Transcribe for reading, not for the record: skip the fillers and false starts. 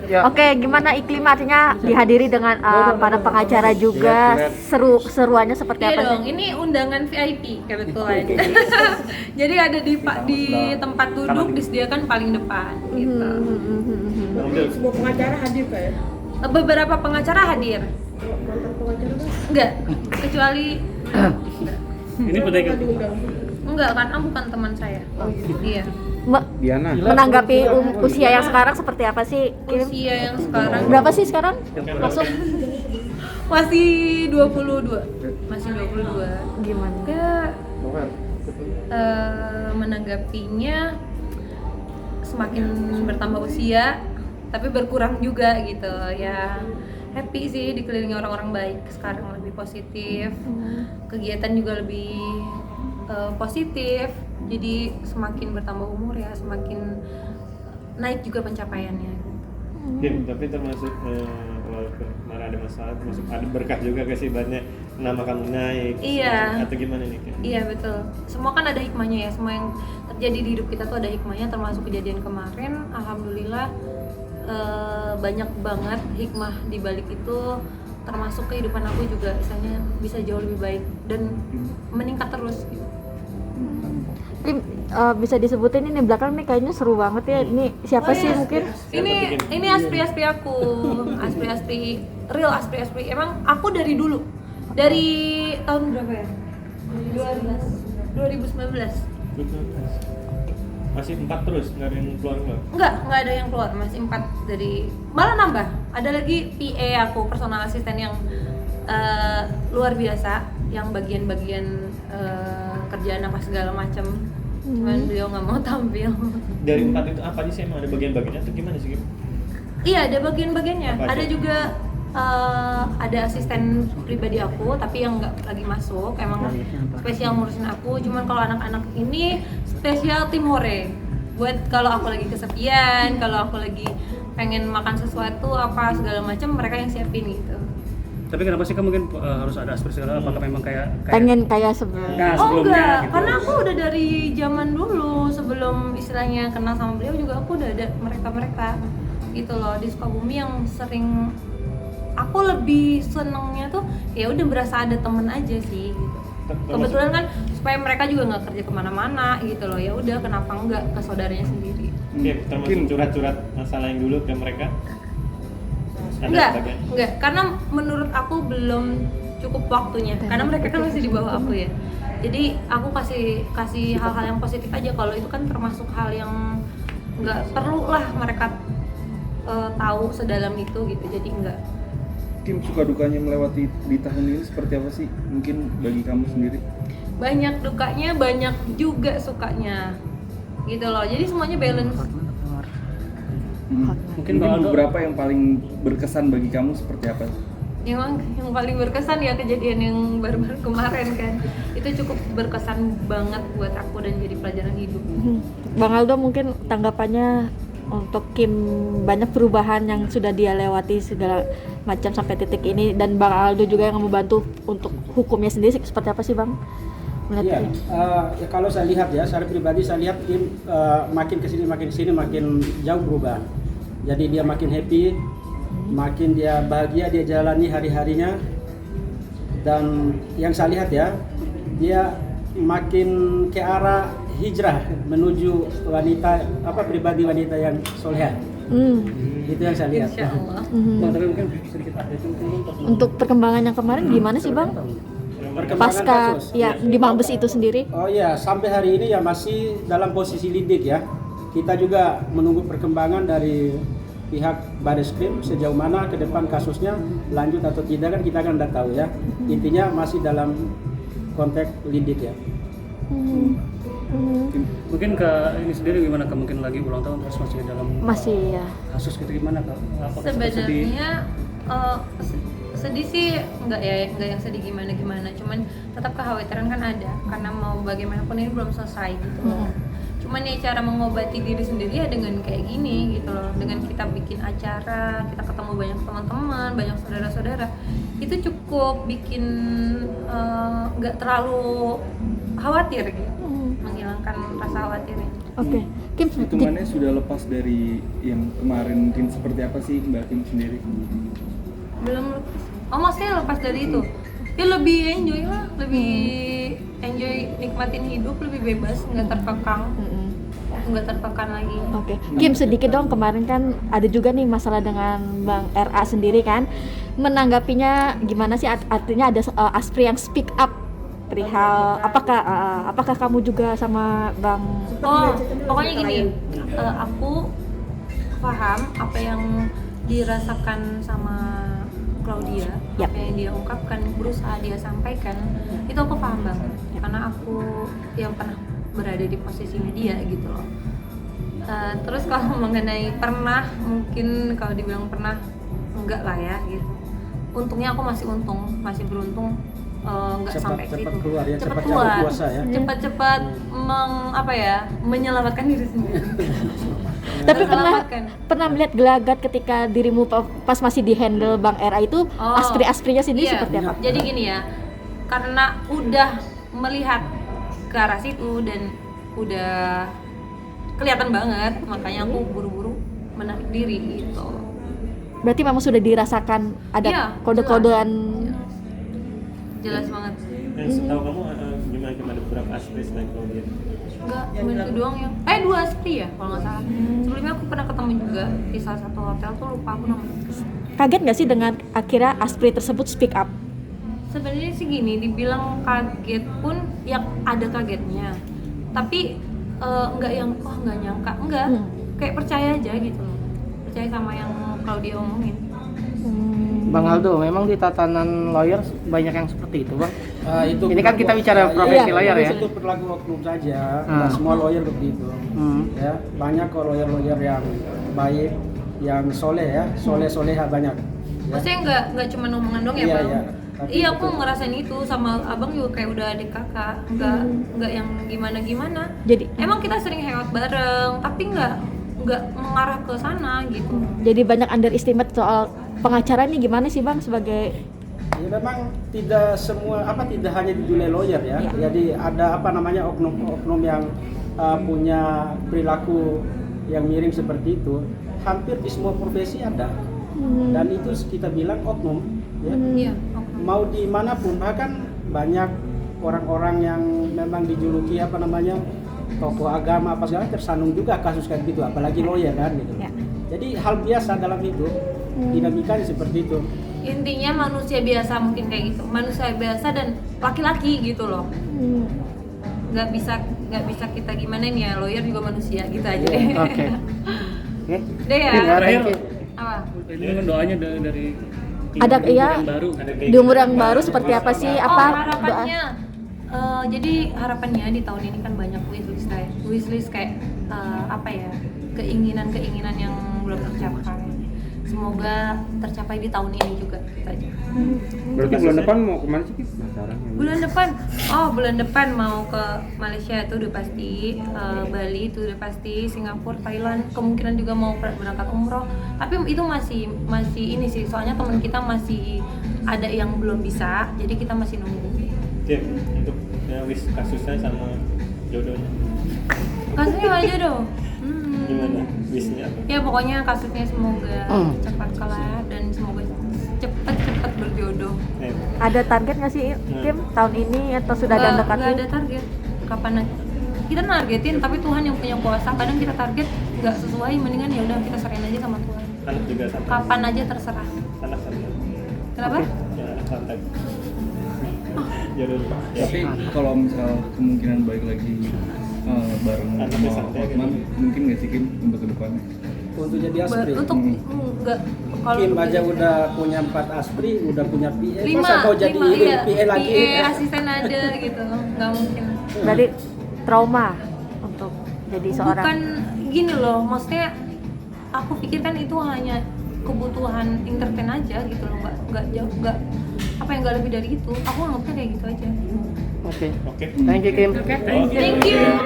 Ya. Oke, gimana iklim artinya dihadiri dengan para pengacara juga, seruannya seperti Iya apa dong, sih? ini undangan VIP kebetulan. Jadi ada di tempat duduk disediakan paling depan gitu. Semua pengacara hadir kayak Beberapa pengacara hadir. mantan pengacara kan Enggak, kecuali Ini pedagang. enggak karena bukan teman saya. Iya. Diana. Menanggapi usia yang sekarang seperti apa sih? Kim? Usia yang sekarang Berapa sih sekarang? Langsung masih 22. Masih 22. gimana? Ya menanggapinya semakin bertambah usia tapi berkurang juga gitu ya. Happy sih dikelilingi orang-orang baik sekarang, lebih positif, kegiatan juga lebih positif, jadi semakin bertambah umur ya semakin naik juga pencapaiannya. Kim, tapi termasuk walaupun kemarin ada masalah, termasuk ada berkah juga ke sih banyak nama kamu naik. Iya. Atau gimana nih Kim? Iya betul, semua kan ada hikmahnya ya, semua yang terjadi di hidup kita tuh ada hikmahnya, termasuk kejadian kemarin. Alhamdulillah banyak banget hikmah di balik itu, termasuk kehidupan aku juga misalnya bisa jauh lebih baik dan meningkat terus gitu. Kim, bisa disebutin ini belakang nih kayaknya seru banget ya. Ini siapa sih mungkin? Ini aspri-aspri aku, aspri-aspri real, aspri-aspri emang aku dari dulu, dari tahun berapa ya? 2019. Masih 4 terus, nggak ada yang keluar-keluar? Nggak ada yang keluar, masih 4 dari, malah nambah. Ada lagi PA aku, personal assistant yang luar biasa, yang bagian-bagian kerjaan apa segala macam. Cuman beliau nggak mau tampil. Dari 4 itu apa aja sih, emang ada bagian-bagiannya atau gimana sih Kim? Iya, ada bagian-bagiannya. Apa aja? Ada juga ada asisten pribadi aku, tapi yang nggak lagi masuk, emang spesial ngurusin aku. Cuman kalau anak-anak ini spesial tim hore. Buat kalau aku lagi kesepian, kalau aku lagi pengen makan sesuatu apa segala macam, mereka yang siapin gitu. Tapi kenapa sih kamu mungkin harus ada aspirasi segala? Apakah memang kayak Pengen kayak sebelum. Nah, Oh sebelumnya enggak, gitu? karena aku udah dari zaman dulu, sebelum istilahnya kenal sama beliau juga aku udah ada mereka gitu loh di Sukabumi yang sering. Aku lebih senengnya tuh ya udah berasa ada temen aja sih gitu. Kebetulan kan supaya mereka juga nggak kerja kemana-mana gitu loh, ya udah kenapa enggak ke saudaranya sendiri. Kim, termasuk curhat-curhat masalah yang dulu ke mereka? Enggak, karena menurut aku belum cukup waktunya, karena mereka kan masih di bawah aku ya. Jadi aku kasih hal-hal yang positif aja. Kalau itu kan termasuk hal yang nggak perlu lah mereka tahu sedalam itu gitu. Jadi enggak. Kim, suka dukanya melewati di tahun ini seperti apa sih? Mungkin bagi kamu sendiri? Banyak dukanya, banyak juga sukanya gitu loh. Jadi semuanya balance. Mungkin beberapa yang paling berkesan bagi kamu seperti apa? Yang paling berkesan ya kejadian yang baru-baru kemarin kan. Itu cukup berkesan banget buat aku dan jadi pelajaran hidup. Bang Aldo mungkin tanggapannya untuk Kim, banyak perubahan yang sudah dia lewati segala macam sampai titik ini, dan Bang Aldo juga yang membantu untuk hukumnya sendiri seperti apa sih Bang? Iya, ya kalau saya lihat ya, secara pribadi saya lihat Kim makin kesini makin jauh berubah. Jadi dia makin happy, makin dia bahagia, dia jalani hari-harinya. Dan yang saya lihat ya, dia makin ke arah hijrah menuju pribadi wanita yang soleha. Itu yang saya lihat. Insya Allah. Bang, tapi mungkin sedikit update Untuk perkembangan yang kemarin gimana sih Bang? Perkembangan Pasca kasus. ya di Mabes itu sendiri. Oh iya, sampai hari ini ya masih dalam posisi lidik ya. Kita juga menunggu perkembangan dari pihak Bareskrim sejauh mana ke depan kasusnya lanjut atau tidak kan kita kan tidak tahu ya. Intinya masih dalam konteks lidik ya. mungkin ke ini sendiri gimana Kak? Mungkin lagi ulang tahun terus masih dalam Masih ya. kasus gitu gimana Kak? Apakah sedih? Sebenarnya sedih sih enggak yang sedih gimana cuman tetap kekhawatiran kan ada karena mau bagaimanapun ini belum selesai gitu loh. Cuman ya cara mengobati diri sendiri ya dengan kayak gini gitu loh, dengan kita bikin acara, kita ketemu banyak teman-teman, banyak saudara-saudara, itu cukup bikin nggak terlalu khawatir gitu, menghilangkan rasa khawatirnya. Oke. Kim, hitungannya sudah lepas dari yang kemarin, mungkin seperti apa sih Mbak Kim sendiri? Belum lepas. Oh maksudnya lepas dari itu? Ya lebih enjoy lah, lebih enjoy, nikmatin hidup, lebih bebas, nggak terkekang, nggak tertekan lagi. Oke, Kim sedikit dong, kemarin kan ada juga nih masalah dengan Bang RA sendiri kan, menanggapinya gimana sih? Artinya ada Aspri yang speak up perihal apakah kamu juga sama Bang? Oh, pokoknya gini, aku paham apa yang dirasakan sama Claudia, Yap. apa yang dia ungkapkan, berusaha dia sampaikan, itu aku paham banget, karena aku yang pernah berada di posisinya dia gitu loh. Terus kalau mengenai pernah, mungkin kalau dibilang pernah, enggak lah ya gitu. Untungnya aku masih beruntung, nggak sampai ke situ. keluar ya, Cepat cepat keluar, cabut puasa ya. cepat-cepat menyelamatkan diri sendiri. Tapi Menyelamatkan. pernah melihat gelagat ketika dirimu pas masih di handle Bang RA itu, Oh, aspri-asprinya sendiri iya. seperti apa? Jadi gini ya, karena udah melihat ke arah situ dan udah kelihatan banget, makanya aku buru-buru menarik diri gitu. Berarti memang sudah dirasakan ada Iya, kode-kodean. Jelas banget. Yang setahu kamu gimana ada beberapa aspek selain Claudia? Enggak, cuma itu doang yang 2 Aspri ya kalau nggak salah. Sebelumnya aku pernah ketemu juga di salah satu hotel tuh, lupa aku namanya. Kaget nggak sih dengan akhirnya Aspri tersebut speak up? Sebenarnya sih gini, dibilang kaget pun ya ada kagetnya, tapi nggak yang nggak nyangka, enggak, kayak percaya aja gitu loh, percaya sama yang Claudia omongin. Bang Aldo, memang di tatanan lawyer banyak yang seperti itu, Bang. Itu Ini kan kita bicara profesi lawyer ya. Itu berlaku oknum saja, nggak semua lawyer begitu. Ya, banyak kok lawyer yang baik, yang soleh ya, soleha banyak. Ya. Maksudnya nggak cuma omongan dong ya Iya, bang? iya. Tapi Iya, itu- aku ngerasain itu sama abang juga kayak udah adik kakak, nggak yang gimana. Jadi Emang kita sering hangout bareng, tapi nggak mengarah ke sana gitu. jadi banyak underestimate soal pengacara ini gimana sih Bang sebagai Ya memang tidak semua tidak hanya di dunia lawyer ya. Iya. Jadi ada oknum yang punya perilaku yang miring seperti itu. Hampir di semua profesi ada. Dan itu kita bilang oknum ya. Iya, oke. Mau dimanapun, bahkan banyak orang-orang yang memang dijuluki tokoh agama apa segala tersandung juga kasus kayak gitu, apalagi lawyer kan gitu. Ya. Jadi hal biasa dalam hidup, dinamikanya seperti itu. Intinya manusia biasa mungkin kayak gitu, manusia biasa dan laki-laki gitu loh. Nggak bisa kita gimanain ya, lawyer juga manusia gitu aja deh. Oke. Oke. Deh ya. Ya, thank you. Apa? Ini kan doanya dari ada ya yang baru. di umur yang baru seperti apa sih apa doa? Harapannya jadi harapannya di tahun ini kan banyak wishlist kayak keinginan yang belum tercapai, semoga tercapai di tahun ini juga gitu aja. Berarti bulan depan mau kemana sih? Penasaran. Bulan depan mau ke Malaysia itu udah pasti, Bali itu udah pasti, Singapura, Thailand, kemungkinan juga mau berangkat umroh. Tapi itu masih ini sih, soalnya teman kita masih ada yang belum bisa, jadi kita masih nunggu. Tim untuk kasusnya sama jodohnya Kasusnya aja dong. gimana? Wishnya apa? Ya pokoknya kasusnya semoga cepat kelar dan semoga cepat berjodoh. Ada target nggak sih Kim tahun ini atau sudah ada Nggak dekatnya? ada target. Kapan aja. Kita nargetin, tapi Tuhan yang punya kuasa. Kadang kita target nggak sesuai, mendingan ya udah kita serahin aja sama Tuhan. Anak juga sama. Kapan aja terserah. Anak santai. Kenapa? Ya, anak santai. Jodoh. Ya. Tapi kalau misal kemungkinan balik lagi bareng Anaknya sama santai Hotman, gitu. mungkin nggak sih Kim untuk kedepannya? Untuk jadi aspri. Untuk enggak kalau Kim untuk aja jadi- udah punya 4 aspri, udah punya PA. lima, Masa kau jadi iya. PA lagi? PA asisten ada gitu, nggak mungkin. Berarti trauma untuk jadi seorang Bukan gini loh, maksudnya aku pikir kan itu hanya kebutuhan entertain aja gitu loh, nggak jauh, nggak lebih dari itu. Aku anggapnya kayak gitu aja. Oke. Oke. Thank you, Kim. Thank you.